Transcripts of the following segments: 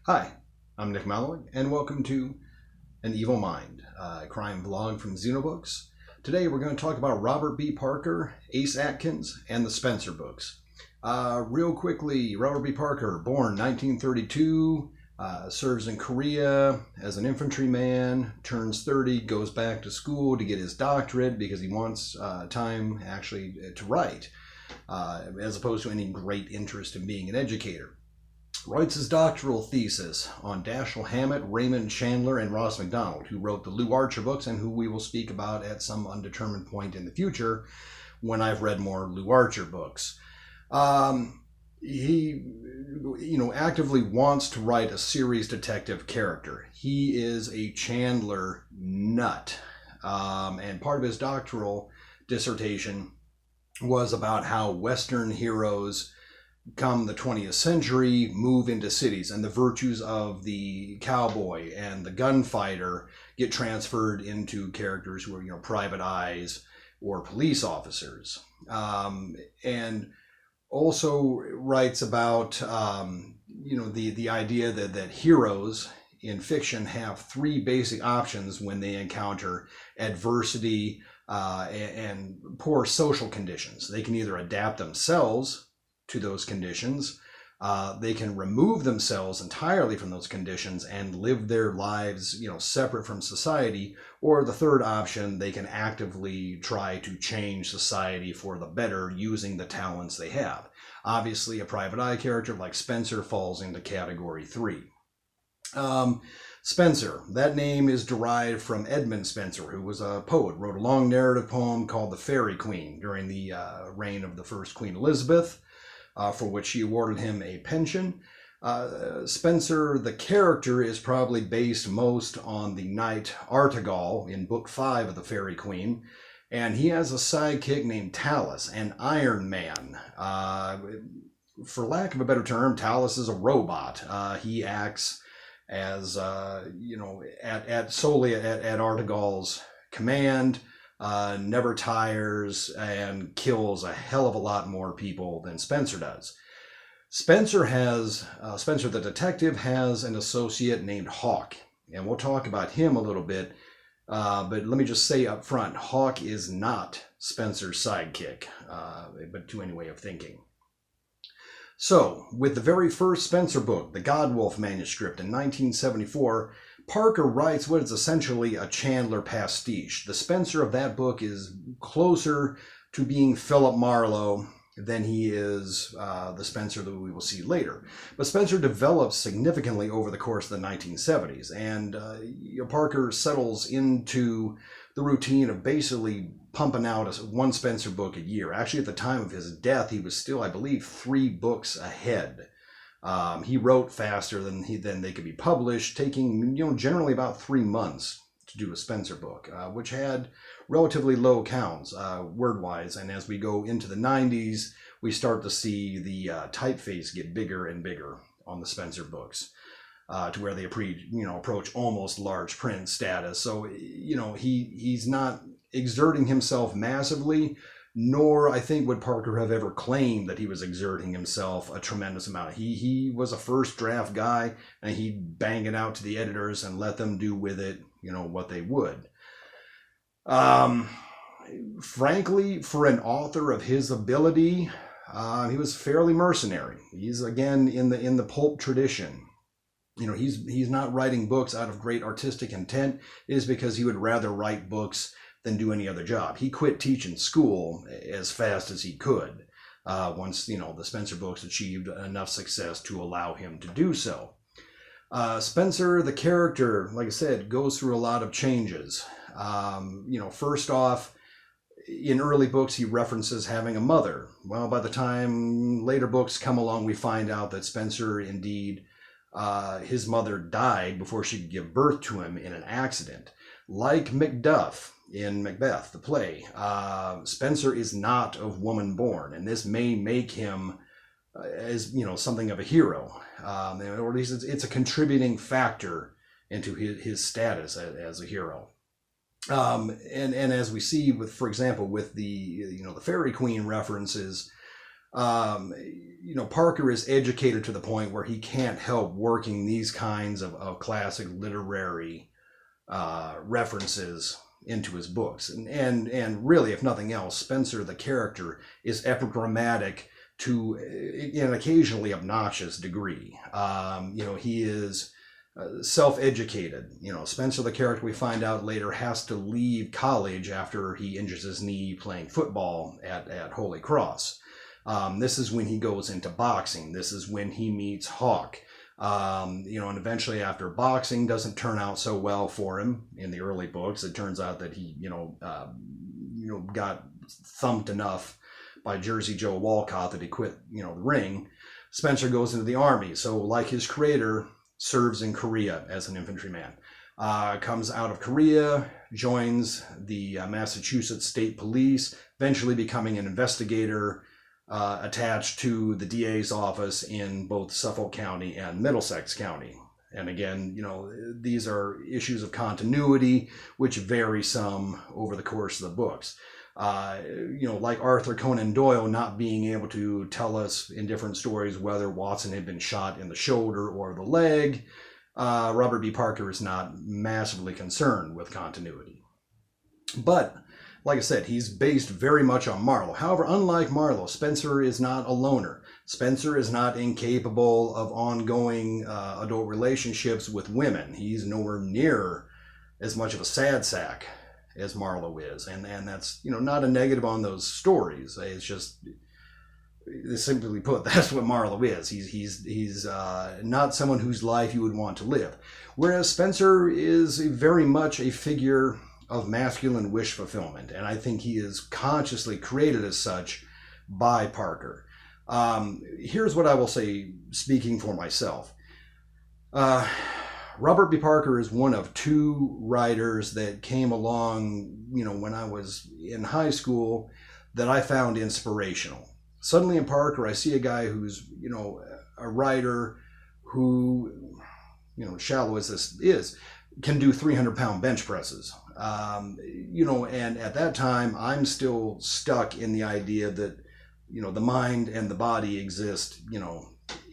Hi, I'm Nick Malloy, and welcome to An Evil Mind, a crime blog from Xenobooks. Today we're going to talk about Robert B. Parker, Ace Atkins, and the Spenser books. Real quickly, Robert B. Parker, born 1932, serves in Korea as an infantryman, turns 30, goes back to school to get his doctorate because he wants time actually to write, as opposed to any great interest in being an educator. Writes his doctoral thesis on Dashiell Hammett, Raymond Chandler, and Ross MacDonald, who wrote the Lew Archer books and who we will speak about at some undetermined point in the future when I've read more Lew Archer books. He, actively wants to write a series detective character. He is a Chandler nut. And part of his doctoral dissertation was about how Western heroes come the 20th century move into cities, and the virtues of the cowboy and the gunfighter get transferred into characters who are private eyes or police officers, and also writes about the idea that heroes in fiction have three basic options when they encounter adversity and poor social conditions. They can either adapt themselves to those conditions, they can remove themselves entirely from those conditions and live their lives, separate from society, or the third option, they can actively try to change society for the better using the talents they have. Obviously, a private eye character like Spenser falls into category 3. Spenser, that name is derived from Edmund Spenser, who was a poet, wrote a long narrative poem called The Faerie Queene during the reign of the first Queen Elizabeth, for which she awarded him a pension. Spenser, the character, is probably based most on the knight Artegall in Book 5 of The Faerie Queene, and he has a sidekick named Talus, an Iron Man. For lack of a better term, Talus is a robot. He acts as, solely at Artegall's command, never tires, and kills a hell of a lot more people than Spenser does. Spenser the detective has an associate named Hawke, and we'll talk about him a little bit, but let me just say up front, Hawke is not Spenser's sidekick, but to any way of thinking. So, with the very first Spenser book, the God Wolf Manuscript in 1974, Parker writes what is essentially a Chandler pastiche. The Spenser of that book is closer to being Philip Marlo than he is the Spenser that we will see later. But Spenser develops significantly over the course of the 1970s, and Parker settles into the routine of basically pumping out one Spenser book a year. Actually, at the time of his death, he was still, I believe, 3 books ahead. He wrote faster than they could be published, taking generally about 3 months to do a Spenser book, which had relatively low counts word-wise. And as we go into the 90s, we start to see the typeface get bigger and bigger on the Spenser books, to where they approach almost large print status. So he's not exerting himself massively, nor I think would Parker have ever claimed that he was exerting himself a tremendous amount. He was a first draft guy, and he'd bang it out to the editors and let them do with it, what they would. Frankly, for an author of his ability, he was fairly mercenary. He's again in the pulp tradition. He's not writing books out of great artistic intent. It is because he would rather write books than do any other job. He quit teaching school as fast as he could once the Spenser books achieved enough success to allow him to do so. Spenser, the character, like I said, goes through a lot of changes. First off, in early books, he references having a mother. Well, by the time later books come along, we find out that Spenser, indeed, his mother died before she could give birth to him in an accident. Like Macduff in Macbeth, the play, Spenser is not of woman born, and this may make him as something of a hero, or at least it's a contributing factor into his status as a hero. And as we see with, for example, with the Faerie Queene references, Parker is educated to the point where he can't help working these kinds of classic literary references into his books. And really, if nothing else, Spenser, the character, is epigrammatic to an occasionally obnoxious degree. He is self-educated. Spenser, the character, we find out later, has to leave college after he injures his knee playing football at Holy Cross. This is when he goes into boxing. This is when he meets Hawke. And eventually after boxing doesn't turn out so well for him in the early books, it turns out that he, got thumped enough by Jersey Joe Walcott that he quit, the ring. Spenser goes into the army. So like his creator, serves in Korea as an infantryman. Comes out of Korea, joins the Massachusetts State Police, eventually becoming an investigator attached to the DA's office in both Suffolk County and Middlesex County. And again, these are issues of continuity, which vary some over the course of the books. Like Arthur Conan Doyle not being able to tell us in different stories whether Watson had been shot in the shoulder or the leg, Robert B. Parker is not massively concerned with continuity. But like I said, he's based very much on Marlo. However, unlike Marlo, Spenser is not a loner. Spenser is not incapable of ongoing adult relationships with women. He's nowhere near as much of a sad sack as Marlo is. And that's, not a negative on those stories. It's just, simply put, that's what Marlo is. He's not someone whose life you would want to live. Whereas Spenser is very much a figure of masculine wish fulfillment, and I think he is consciously created as such by Parker. Here's what I will say, speaking for myself. Robert B. Parker is one of two writers that came along, when I was in high school, that I found inspirational. Suddenly in Parker, I see a guy who's, a writer who, shallow as this is, can do 300-pound bench presses. And at that time, I'm still stuck in the idea that, the mind and the body exist,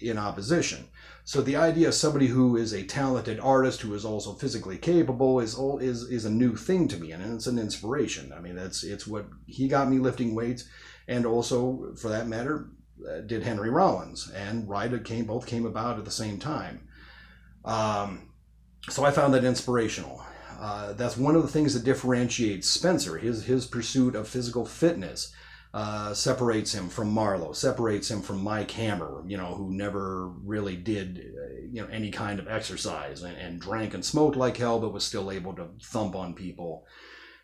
in opposition. So the idea of somebody who is a talented artist who is also physically capable is a new thing to me, and it's an inspiration. I mean, it's what he got me lifting weights, and also, for that matter, did Henry Rollins, and both came about at the same time. So I found that inspirational. That's one of the things that differentiates Spenser. His pursuit of physical fitness separates him from Marlo, separates him from Mike Hammer, who never really did, any kind of exercise and drank and smoked like hell, but was still able to thump on people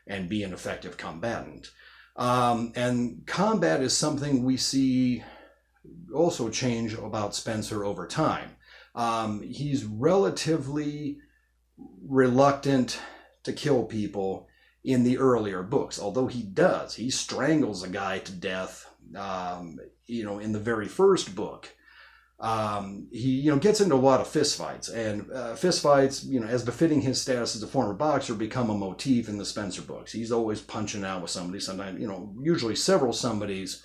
and be an effective combatant. And combat is something we see also change about Spenser over time. He's relatively reluctant to kill people in the earlier books, although he strangles a guy to death, in the very first book. He, gets into a lot of fistfights, and fistfights, as befitting his status as a former boxer, become a motif in the Spenser books. He's always punching out with somebody, sometimes, usually several somebodies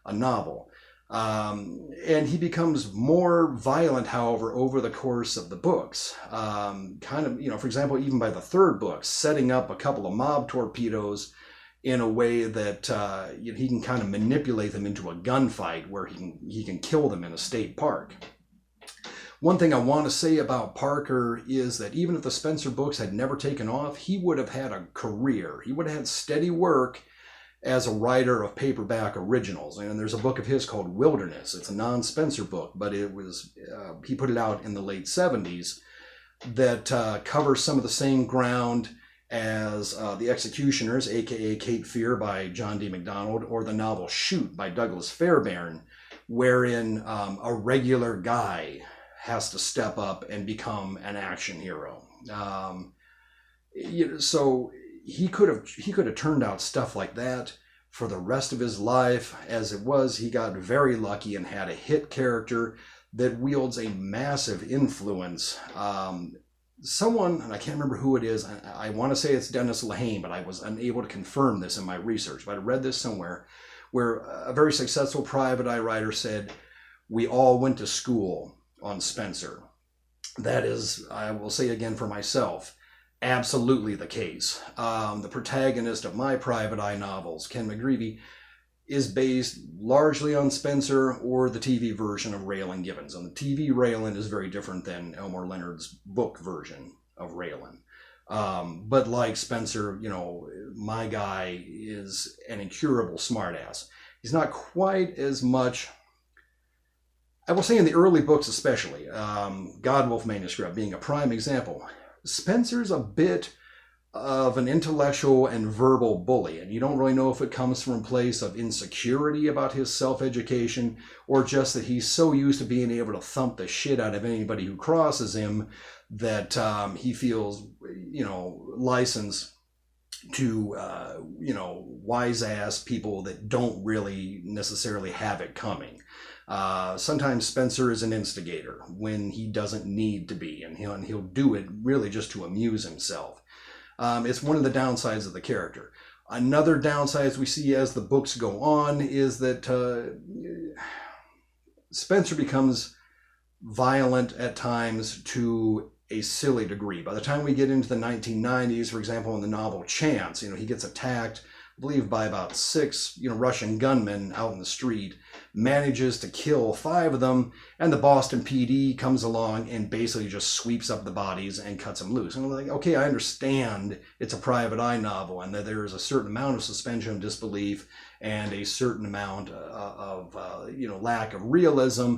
a novel. And he becomes more violent, however, over the course of the books. For example, even by the third book, setting up a couple of mob torpedoes in a way that he can kind of manipulate them into a gunfight where he can kill them in a state park. One thing I want to say about Parker is that even if the Spenser books had never taken off, he would have had a career. He would have had steady work as a writer of paperback originals. And there's a book of his called Wilderness. It's a non-Spenser book, but it was he put it out in the late 70s that covers some of the same ground as The Executioners, aka Cape Fear by John D. MacDonald, or the novel Shoot by Douglas Fairbairn, wherein a regular guy has to step up and become an action hero. So he could have turned out stuff like that for the rest of his life. As it was, he got very lucky and had a hit character that wields a massive influence. Someone, and I can't remember who it is, I want to say it's Dennis Lehane, but I was unable to confirm this in my research, but I read this somewhere, where a very successful private eye writer said, "We all went to school on Spenser." That is, I will say again for myself, absolutely the case. The protagonist of my private eye novels, Ken McGreevy, is based largely on Spenser or the TV version of Raylan Givens. And the TV Raylan is very different than Elmore Leonard's book version of Raylan. But like Spenser, my guy is an incurable smartass. He's not quite as much, I will say in the early books especially, God Wolf Manuscript being a prime example. Spenser's a bit of an intellectual and verbal bully, and you don't really know if it comes from a place of insecurity about his self-education or just that he's so used to being able to thump the shit out of anybody who crosses him that he feels, license to, wise-ass people that don't really necessarily have it coming. Sometimes Spenser is an instigator when he doesn't need to be, and he'll do it really just to amuse himself. It's one of the downsides of the character. Another downside we see as the books go on is that Spenser becomes violent at times to a silly degree. By the time we get into the 1990s, for example, in the novel Chance, he gets attacked, I believe, by about 6, Russian gunmen out in the street, manages to kill 5 of them, and the Boston PD comes along and basically just sweeps up the bodies and cuts them loose. And I'm like, okay, I understand it's a private eye novel and that there is a certain amount of suspension of disbelief and a certain amount of lack of realism,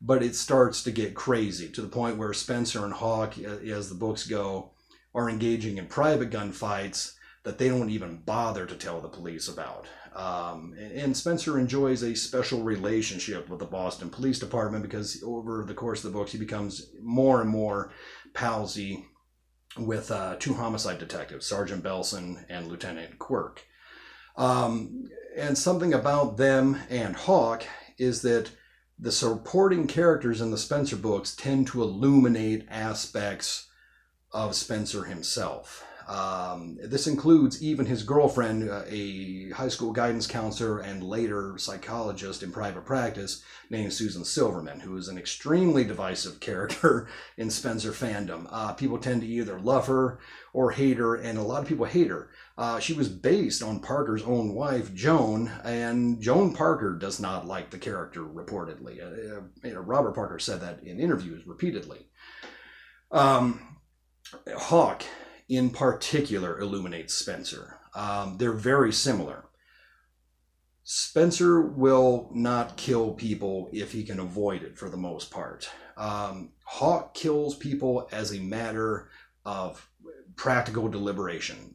but it starts to get crazy to the point where Spenser and Hawke, as the books go, are engaging in private gunfights that they don't even bother to tell the police about. And Spenser enjoys a special relationship with the Boston Police Department because over the course of the books, he becomes more and more palsy with 2 homicide detectives, Sergeant Belson and Lieutenant Quirk. And something about them and Hawke is that the supporting characters in the Spenser books tend to illuminate aspects of Spenser himself. This includes even his girlfriend, a high school guidance counselor and later psychologist in private practice named Susan Silverman, who is an extremely divisive character in Spenser fandom. People tend to either love her or hate her, and a lot of people hate her. She was based on Parker's own wife, Joan, and Joan Parker does not like the character, reportedly. Robert Parker said that in interviews repeatedly. Hawke, in particular, illuminates Spenser. They're very similar. Spenser will not kill people if he can avoid it for the most part. Hawke kills people as a matter of practical deliberation.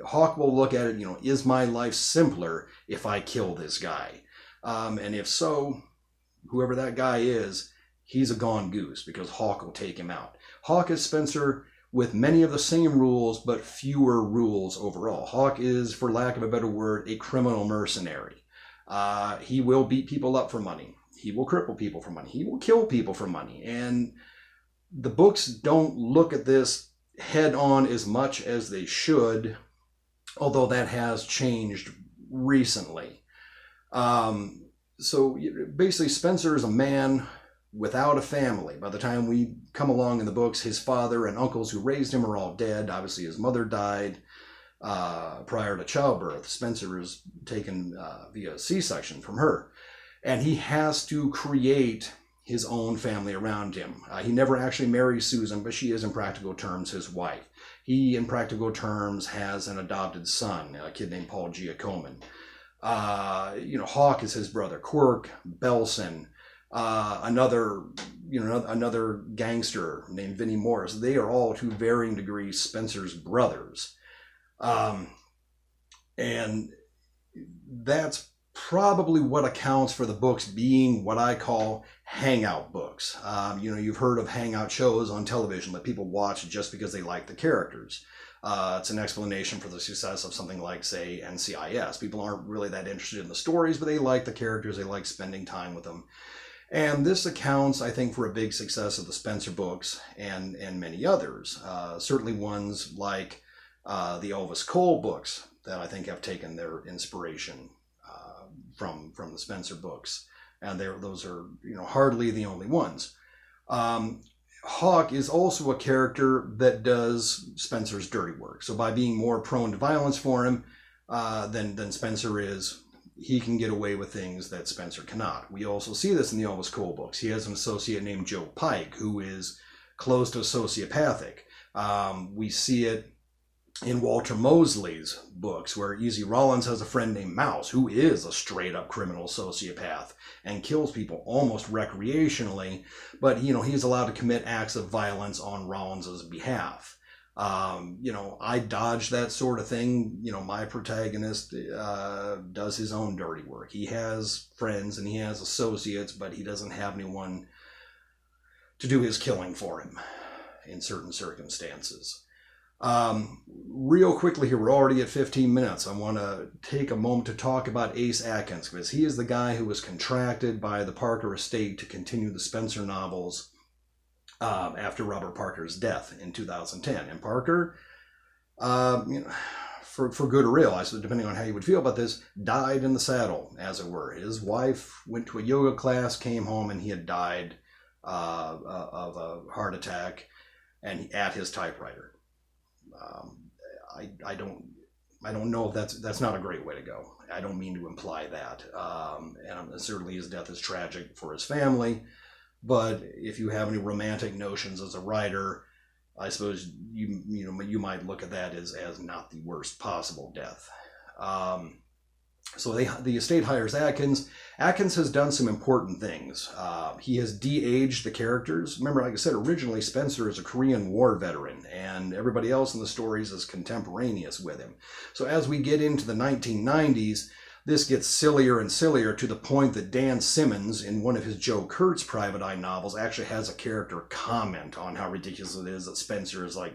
Hawke will look at it, is my life simpler if I kill this guy? And if so, whoever that guy is, he's a gone goose because Hawke will take him out. Hawke is Spenser with many of the same rules, but fewer rules overall. Hawke is, for lack of a better word, a criminal mercenary. He will beat people up for money. He will cripple people for money. He will kill people for money. And the books don't look at this head on as much as they should, although that has changed recently. So basically, Spenser is a man without a family. By the time we come along in the books, his father and uncles who raised him are all dead. Obviously, his mother died prior to childbirth. Spenser is taken via C-section from her. And he has to create his own family around him. He never actually marries Susan, but she is, in practical terms, his wife. He, in practical terms, has an adopted son, a kid named Paul Giacomin. Hawke is his brother. Quirk, Belson, another gangster named Vinnie Morris. They are all, to varying degrees, Spenser's brothers. And that's probably what accounts for the books being what I call hangout books. You've heard of hangout shows on television that people watch just because they like the characters. It's an explanation for the success of something like, say, NCIS. People aren't really that interested in the stories, but they like the characters. They like spending time with them. And this accounts, I think, for a big success of the Spenser books and many others. Certainly ones like the Elvis Cole books that I think have taken their inspiration from the Spenser books, and those are hardly the only ones. Hawke is also a character that does Spenser's dirty work. So by being more prone to violence for him than Spenser is, he can get away with things that Spenser cannot. We also see this in the Elvis Cole books. He has an associate named Joe Pike, who is close to sociopathic. We see it in Walter Mosley's books, where Easy Rawlins has a friend named Mouse, who is a straight-up criminal sociopath and kills people almost recreationally, but he's allowed to commit acts of violence on Rawlins's behalf. I dodge that sort of thing. My protagonist does his own dirty work. He has friends and he has associates, but he doesn't have anyone to do his killing for him in certain circumstances. Real quickly here, we're already at 15 minutes. I want to take a moment to talk about Ace Atkins, because he is the guy who was contracted by the Parker estate to continue the Spenser novels after Robert Parker's death in 2010. And Parker, for good or ill, depending on how you would feel about this, died in the saddle, as it were. His wife went to a yoga class, came home, and he had died of a heart attack and at his typewriter. I don't know if that's not a great way to go. I don't mean to imply that. And certainly his death is tragic for his family. But if you have any romantic notions as a writer, I suppose you might look at that as not the worst possible death. So the estate hires Atkins. Atkins has done some important things. He has de-aged the characters. Remember, like I said, originally Spenser is a Korean War veteran, and everybody else in the stories is contemporaneous with him. So as we get into the 1990s, this gets sillier and sillier, to the point that Dan Simmons, in one of his Joe Kurtz Private Eye novels, actually has a character comment on how ridiculous it is that Spenser is like,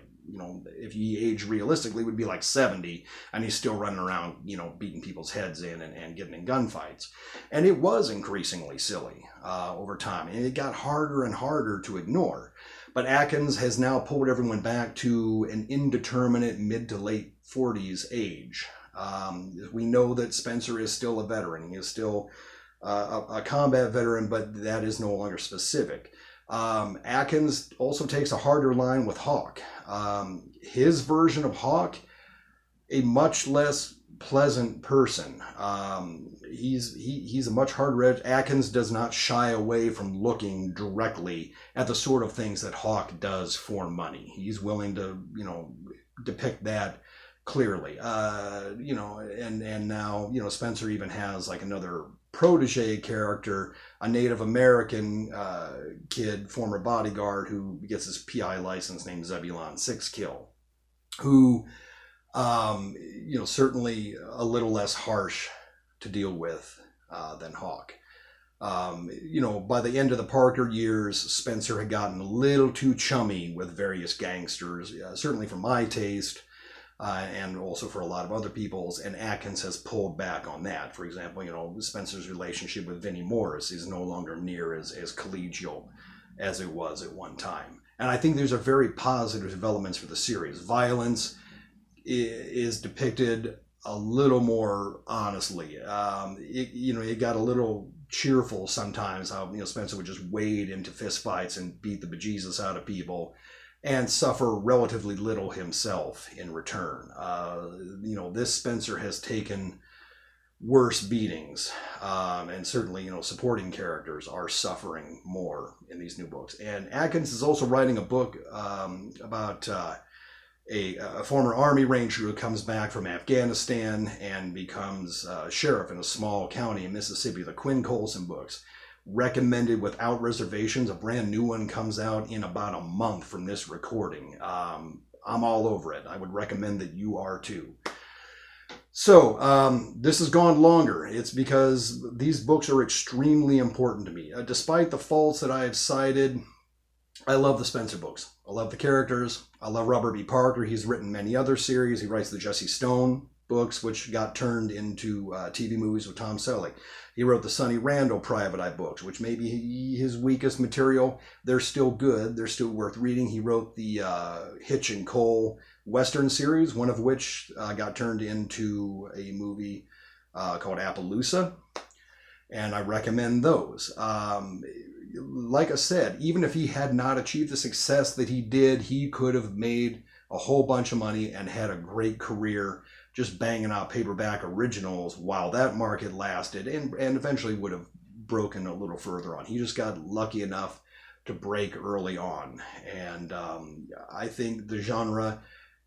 if he aged realistically, would be like 70, and he's still running around, beating people's heads in and getting in gunfights. And it was increasingly silly over time, and it got harder and harder to ignore. But Atkins has now pulled everyone back to an indeterminate mid to late 40s age. We know that Spenser is still a veteran. He is still a combat veteran, but that is no longer specific. Atkins also takes a harder line with Hawke. His version of Hawke, a much less pleasant person. He's a much harder edge. Atkins does not shy away from looking directly at the sort of things that Hawke does for money. He's willing to, depict that clearly. And now, Spenser even has like another protege character, a Native American kid, former bodyguard, who gets his PI license, named Zebulon Sixkill, who, certainly a little less harsh to deal with than Hawke. By the end of the Parker years, Spenser had gotten a little too chummy with various gangsters, certainly for my taste. And also for a lot of other people's, and Atkins has pulled back on that. For example, Spenser's relationship with Vinnie Morris is no longer near as collegial as it was at one time. And I think these are very positive developments for the series. Violence is depicted a little more honestly. It got a little cheerful sometimes, how Spenser would just wade into fistfights and beat the bejesus out of people, and suffer relatively little himself in return. This Spenser has taken worse beatings, and certainly, supporting characters are suffering more in these new books. And Atkins is also writing a book about a former Army Ranger who comes back from Afghanistan and becomes sheriff in a small county in Mississippi, the Quinn Colson books. Recommended without reservations. A brand new one comes out in about a month from this recording. I'm all over it. I would recommend that you are too. So this has gone longer. It's because these books are extremely important to me. Despite the faults that I have cited, I love the Spenser books. I love the characters. I love Robert B. Parker. He's written many other series. He writes the Jesse Stone books, which got turned into TV movies with Tom Selleck. He wrote the Sonny Randall Private Eye books, which may be his weakest material. They're still good. They're still worth reading. He wrote the Hitch and Cole Western series, one of which got turned into a movie called Appaloosa. and I recommend those. Like I said, even if he had not achieved the success that he did, he could have made a whole bunch of money and had a great career just banging out paperback originals while that market lasted, and eventually would have broken a little further on. He just got lucky enough to break early on. And I think the genre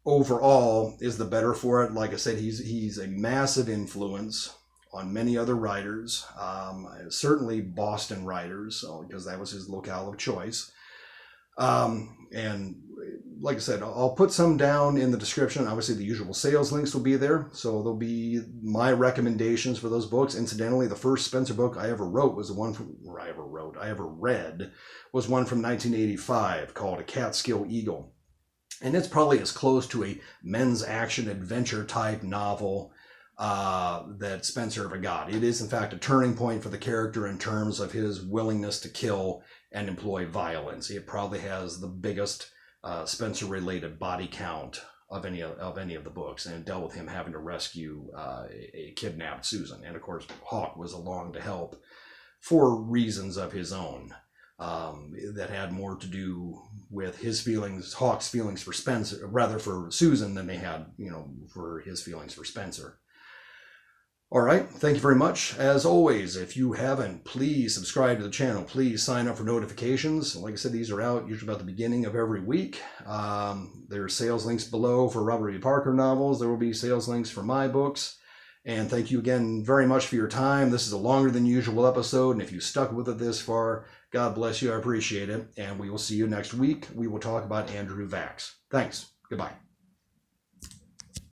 overall is the better for it. Like I said, he's a massive influence on many other writers, certainly Boston writers, because that was his locale of choice. And like I said, I'll put some down in the description. Obviously, the usual sales links will be there. So there'll be my recommendations for those books. Incidentally, the first Spenser book I ever wrote was the one from, or I ever read, was one from 1985 called A Catskill Eagle. And it's probably as close to a men's action adventure type novel that Spenser ever got. It is, in fact, a turning point for the character in terms of his willingness to kill and employ violence. It probably has the biggest Spenser-related body count of any of the books, and it dealt with him having to rescue a kidnapped Susan. And of course, Hawke was along to help for reasons of his own that had more to do with his feelings, Hawke's feelings for Spenser, rather for Susan, than they had, for his feelings for Spenser. All right, thank you very much. As always, if you haven't, please subscribe to the channel. Please sign up for notifications. Like I said, these are out usually about the beginning of every week. There are sales links below for Robert E. Parker novels. There will be sales links for my books. And thank you again very much for your time. This is a longer than usual episode, and if you stuck with it this far, God bless you. I appreciate it. And we will see you next week. We will talk about Andrew Vax. Thanks. Goodbye.